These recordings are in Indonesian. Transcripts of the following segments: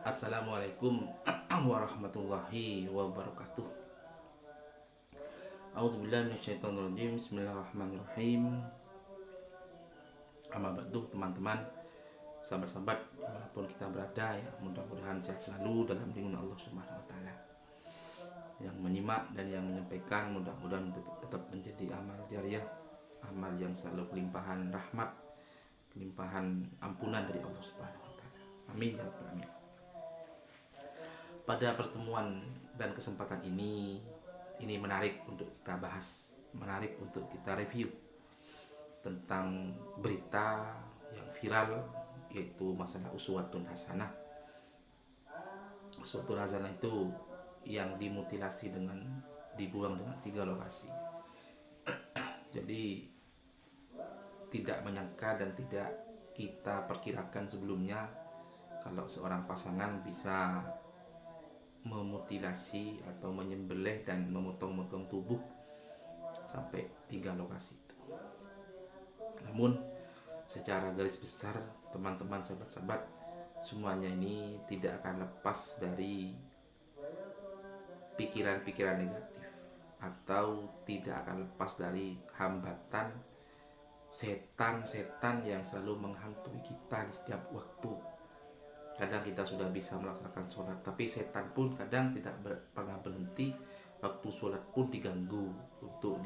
Assalamualaikum warahmatullahi wabarakatuh. A'udzubillahi minasyaitonirrajim. Bismillahirrahmanirrahim. Amma ba'du, teman-teman, sahabat-sahabat dimanapun kita berada, ya, mudah-mudahan sehat selalu dalam lindungan Allah Subhanahu wa taala. Yang menyimak dan yang menyampaikan mudah-mudahan tetap menjadi amal jariah, amal yang selalu kelimpahan rahmat, kelimpahan ampunan dari Allah Subhanahu wa taala. Amin ya rabbal alamin. Pada pertemuan dan kesempatan ini menarik untuk kita bahas, menarik untuk kita review tentang berita yang viral, yaitu masalah uswatun hasanah. Uswatun hasanah itu yang dimutilasi dengan dibuang dengan 3 lokasi. Jadi tidak menyangka dan tidak kita perkirakan sebelumnya kalau seorang pasangan bisa memutilasi atau menyembelih dan memotong-motong tubuh sampai 3 lokasi itu. Namun secara garis besar, teman-teman, sahabat-sahabat, semuanya ini tidak akan lepas dari pikiran-pikiran negatif, atau tidak akan lepas dari hambatan setan-setan yang selalu menghantui kita di setiap waktu. Kadang kita sudah bisa melaksanakan sholat, tapi setan pun kadang tidak pernah berhenti. Waktu sholat pun diganggu untuk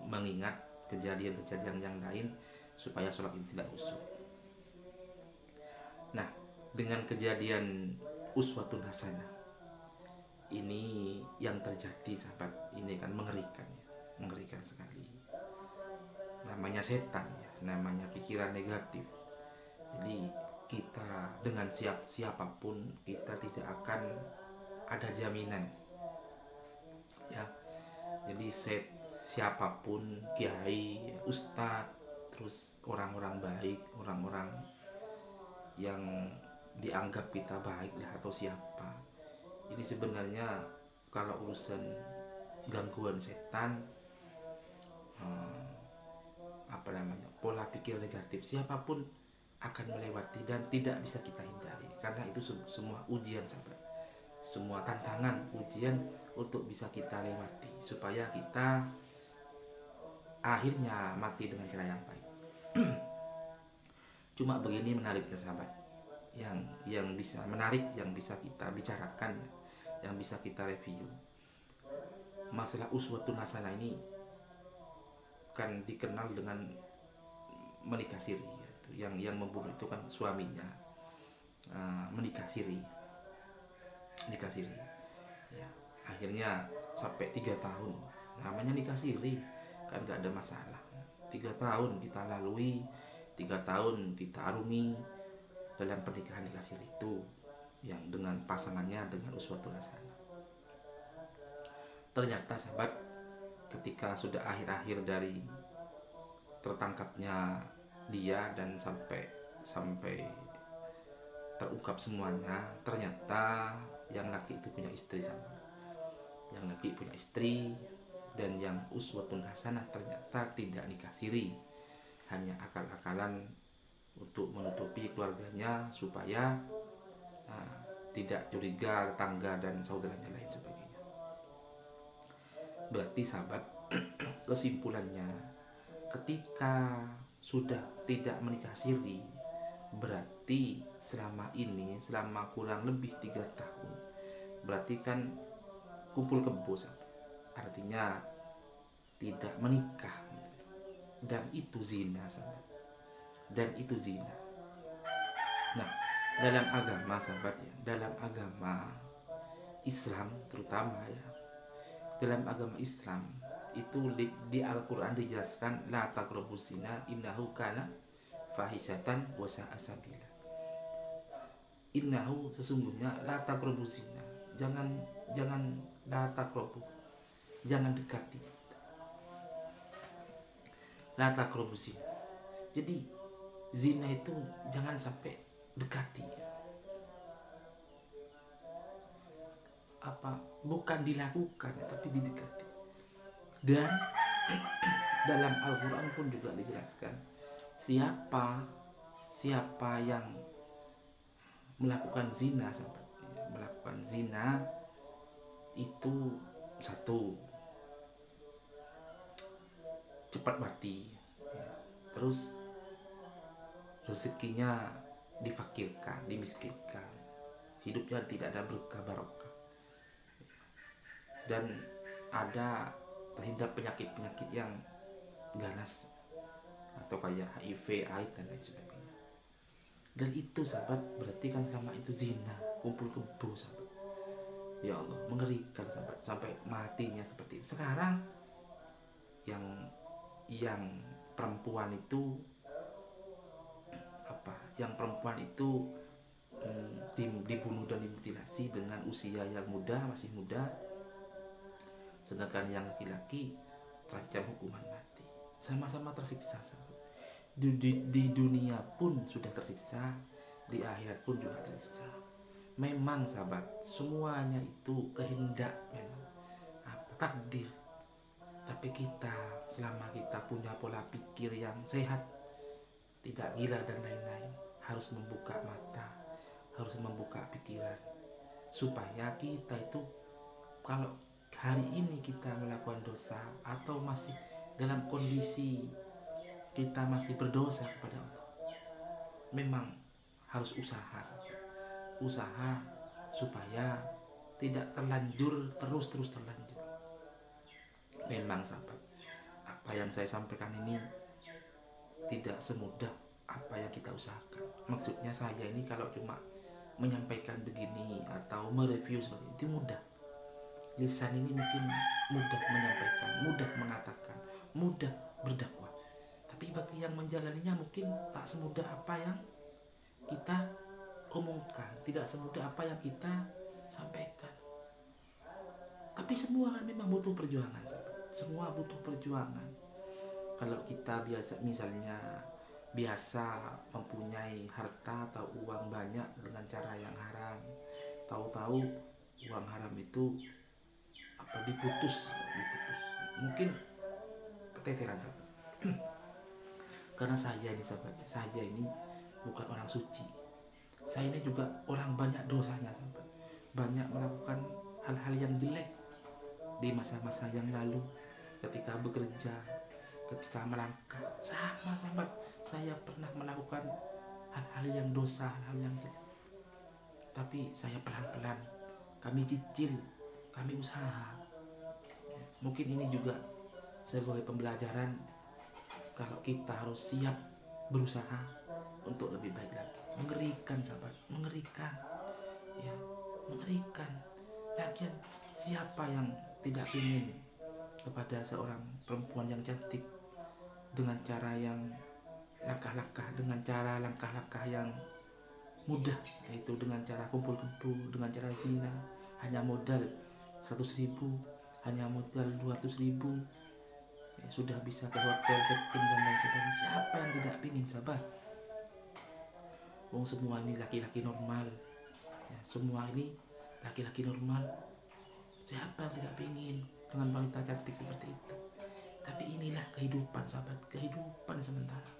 mengingat kejadian-kejadian yang lain supaya sholat ini tidak khusyuk. Nah, dengan kejadian uswatun hasanah ini yang terjadi, sahabat, ini kan mengerikan, ya, mengerikan sekali. Namanya setan, ya, namanya pikiran negatif. Jadi kita dengan siapapun kita tidak akan ada jaminan, ya. Jadi siapapun, kiai, ustadz, terus orang-orang baik, orang-orang yang dianggap kita baik lah, atau siapa, ini sebenarnya kalau urusan gangguan setan, pola pikir negatif, siapapun akan melewati dan tidak bisa kita hindari, karena itu semua ujian, sahabat, semua tantangan, ujian untuk bisa kita lewati supaya kita akhirnya mati dengan cara yang baik. Cuma begini menariknya, sahabat, yang bisa menarik, yang bisa kita bicarakan, yang bisa kita review. Masalah uswatun hasanah ini kan dikenal dengan menikah siri, yang membunuh itu kan suaminya menikah siri, ya. Akhirnya sampai 3 tahun, namanya nikah siri kan gak ada masalah. 3 tahun kita lalui, 3 tahun kita arungi dalam pernikahan nikah siri itu, yang dengan pasangannya dengan uswatun hasanah. Ternyata, sahabat, ketika sudah akhir-akhir dari tertangkapnya dia dan sampai terungkap semuanya, ternyata yang laki itu punya istri, sama yang laki punya istri, dan yang uswatun hasanah ternyata tidak nikah siri, hanya akal-akalan untuk menutupi keluarganya supaya tidak curiga tetangga dan saudaranya lain sebagainya. Berarti, sahabat, kesimpulannya, ketika sudah tidak menikah siri, berarti selama kurang lebih 3 tahun, berarti kan kumpul kebo, artinya tidak menikah, dan itu zina, sahabat, dan itu zina. Nah, dalam agama, sahabat, ya, dalam agama Islam terutama, ya, dalam agama Islam itu di Al-Quran dijelaskan, la taqrabuz zina innahu kana fahisyatan wa sa'a sabila. Innahu, sesungguhnya, la taqrabuz zina, jangan la taqrabu, jangan dekati, la taqrabuz zina. Jadi zina itu jangan sampai dekati, bukan dilakukan tapi didekati. Dan dalam Al-Quran pun juga dijelaskan, siapa yang melakukan zina, sahabat, melakukan zina itu satu, cepat mati, terus rezekinya difakirkan, dimiskinkan, hidupnya tidak ada berkah barokah, dan ada terhindar penyakit-penyakit yang ganas atau kayak HIV, AIDS dan lain sebagainya. Dan itu sahabat berarti kan sama itu zina, kumpul kebo sahabat. Ya Allah, mengerikan sahabat, sampai matinya seperti itu. Sekarang yang perempuan itu yang perempuan itu dibunuh dan dimutilasi dengan usia yang muda, masih muda, sedangkan yang laki-laki terancam hukuman mati. Sama-sama tersiksa sahabat. Di dunia pun sudah tersiksa, di akhirat pun juga tersiksa. Memang sahabat, semuanya itu kehendak, memang takdir. Tapi kita, selama kita punya pola pikir yang sehat, tidak gila dan lain-lain, harus membuka mata, harus membuka pikiran, supaya kita itu kalau hari ini kita melakukan dosa atau masih dalam kondisi kita masih berdosa kepada Allah, memang harus usaha supaya tidak terlanjur terus terlanjur. Memang sahabat, apa yang saya sampaikan ini tidak semudah apa yang kita usahakan. Maksudnya saya ini kalau cuma menyampaikan begini atau mereview seperti itu mudah. Lisan ini mungkin mudah menyampaikan, mudah mengatakan, mudah berdakwah. Tapi bagi yang menjalaninya mungkin tak semudah apa yang kita omongkan, tidak semudah apa yang kita sampaikan. Tapi semua kan memang butuh perjuangan, sahabat. Semua butuh perjuangan. Kalau kita biasa mempunyai harta atau uang banyak dengan cara yang haram, tahu-tahu uang haram itu diputus, mungkin keteteran. Karena saya ini sahabat, saya ini bukan orang suci, saya ini juga orang banyak dosanya sahabat, banyak melakukan hal-hal yang jelek di masa-masa yang lalu, ketika bekerja, ketika melangkah, sama sahabat, saya pernah melakukan hal-hal yang dosa, hal-hal yang jelek. Tapi saya pelan-pelan, kami cicil, kami usaha. Mungkin ini juga sebagai pembelajaran kalau kita harus siap berusaha untuk lebih baik lagi. Mengerikan sahabat, mengerikan, ya, mengerikan. Lagian siapa yang tidak ingin kepada seorang perempuan yang cantik dengan cara yang langkah-langkah yang mudah, yaitu dengan cara kumpul kebo, dengan cara zina, hanya modal 100.000, hanya modal 200.000, ya, sudah bisa ke hotel, check-in dan lain sebagainya. Siapa yang tidak ingin sahabat? Semua ini laki-laki normal, ya, semua ini laki-laki normal. Siapa yang tidak ingin dengan wanita cantik seperti itu? Tapi inilah kehidupan sahabat, kehidupan sementara,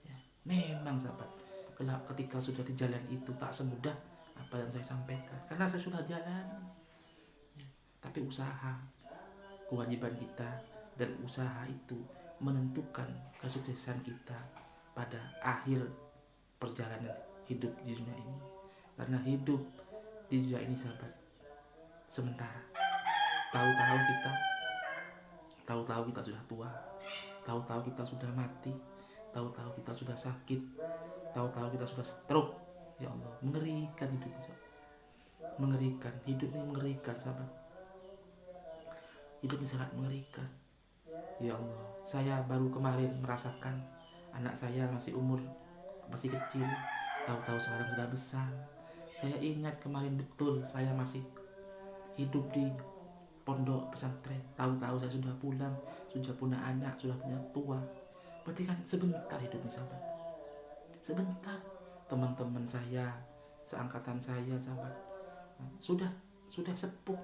ya. Memang sahabat, ketika sudah di jalan itu tak semudah apa yang saya sampaikan, karena saya sudah jalan, ya. Tapi usaha, kewajiban kita, dan usaha itu menentukan kesuksesan kita pada akhir perjalanan hidup di dunia ini. Karena hidup di dunia ini sahabat sementara. Tahu-tahu kita sudah tua, tahu-tahu kita sudah mati, tahu-tahu kita sudah sakit, tahu-tahu kita sudah stroke. Ya Allah, mengerikan hidup ini sahabat. Mengerikan, hidup ini mengerikan sahabat. Hidup ini sangat mengerikan. Ya Allah, saya baru kemarin merasakan anak saya masih kecil, tahu-tahu sekarang sudah besar. Saya ingat kemarin betul saya masih hidup di pondok pesantren, tahu-tahu saya sudah pulang, sudah punya anak, sudah punya tua. Berarti kan sebentar hidup ini sahabat, sebentar. Teman-teman saya seangkatan saya sahabat sudah sepuh,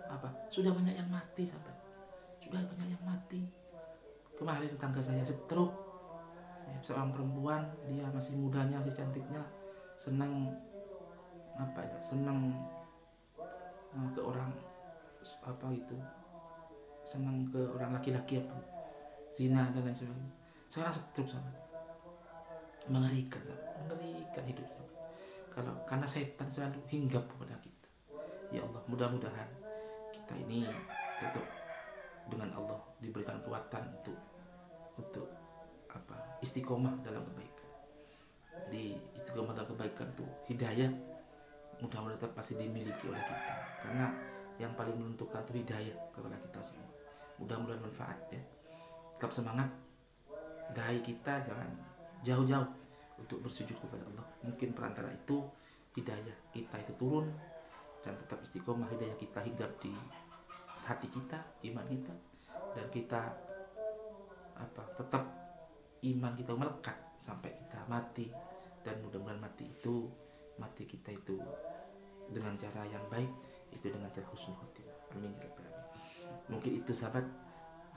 sudah banyak yang mati sahabat, sudah banyak yang mati. Kemarin tetangga saya stroke, seorang perempuan, dia masih mudanya, masih cantiknya, senang ke orang apa itu, senang ke orang laki-laki apa, zina dan lain sebagainya. Sekarang stroke sama, mengerikan hidup sama. Kalau karena setan selalu hinggap kepada kita. Ya Allah, mudah-mudahan kita ini tetap dengan Allah diberikan kekuatan untuk apa, istiqomah dalam kebaikan. Jadi istiqomah dalam kebaikan tuh hidayah mudah-mudahan tetap pasti dimiliki oleh kita, karena yang paling menentukan itu hidayah kepada kita semua. Mudah-mudahan manfaat ya. Tetap semangat, dai kita jangan jauh-jauh untuk bersujud kepada Allah. Mungkin perantara itu hidayah kita itu turun, dan tetap istiqomah hidayah kita hinggap di hati kita, iman kita, dan kita apa, tetap iman kita melekat sampai kita mati. Dan mudah-mudahan mati kita itu dengan cara yang baik, itu dengan cara husnul khotimah. Amin ya rabbal alamin. Mungkin itu sahabat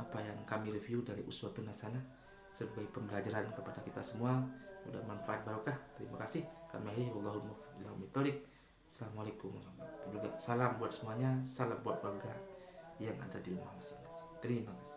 apa yang kami review dari Uswatun Hasanah sebagai pembelajaran kepada kita semua. Mudah manfaat barokah. Terima kasih. Kami akhiri, wallahul muwaffiq. Assalamualaikum warahmatullahi wabarakatuh. Salam buat semuanya, salam buat keluarga yang ada di rumah masing-masing. Terima kasih.